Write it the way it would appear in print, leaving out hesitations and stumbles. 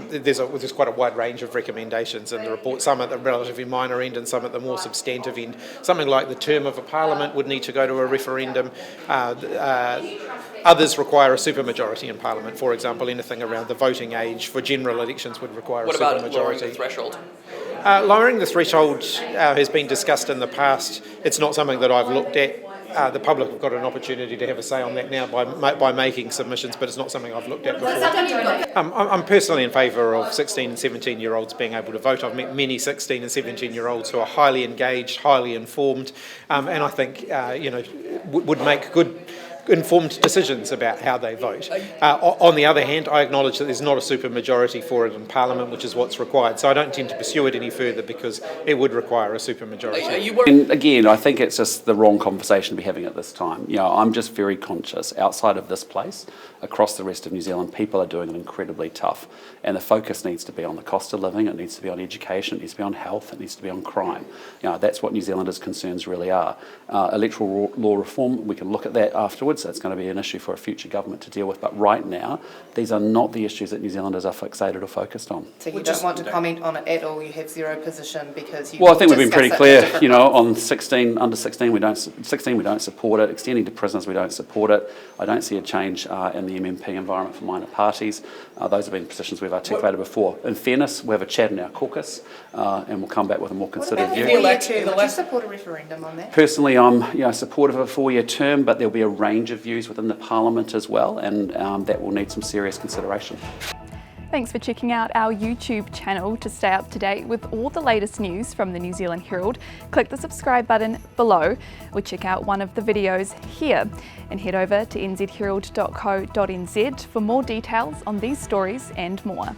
there's quite a wide range of recommendations in the report, some at the relatively minor end and some at the more substantive end. Something like the term of a parliament would need to go to a referendum. Others require a supermajority in Parliament. For example, anything around the voting age for general elections would require a supermajority. What about lowering the threshold? Lowering the threshold has been discussed in the past. It's not something that I've looked at. The public have got an opportunity to have a say on that now by making submissions, but it's not something I've looked at before. I'm personally in favour of 16 and 17-year-olds being able to vote. I've met many 16 and 17-year-olds who are highly engaged, highly informed, and I think would make good informed decisions about how they vote. On the other hand, I acknowledge that there's not a supermajority for it in Parliament, which is what's required. So I don't intend to pursue it any further because it would require a supermajority. And again, I think it's just the wrong conversation to be having at this time. I'm just very conscious, outside of this place, across the rest of New Zealand, people are doing it incredibly tough. And the focus needs to be on the cost of living, it needs to be on education, it needs to be on health, it needs to be on crime. That's what New Zealanders' concerns really are. Electoral law reform, we can look at that afterwards. That's going to be an issue for a future government to deal with. But right now, these are not the issues that New Zealanders are fixated or focused on. So you don't want to comment on it at all? You have zero position because you. Well, I think we've been pretty clear. On 16, under 16, we don't support it. Extending to prisoners, we don't support it. I don't see a change in the MMP environment for minor parties. Those have been positions we've articulated before. In fairness, we have a chat in our caucus, and we'll come back with a more considered view. Would you support a referendum on that? Personally, I'm supportive of a 4-year term, but there'll be a range of views within the Parliament as well, and that will need some serious consideration. Thanks for checking out our YouTube channel. To stay up to date with all the latest news from the New Zealand Herald, click the subscribe button below or check out one of the videos here, and head over to nzherald.co.nz for more details on these stories and more.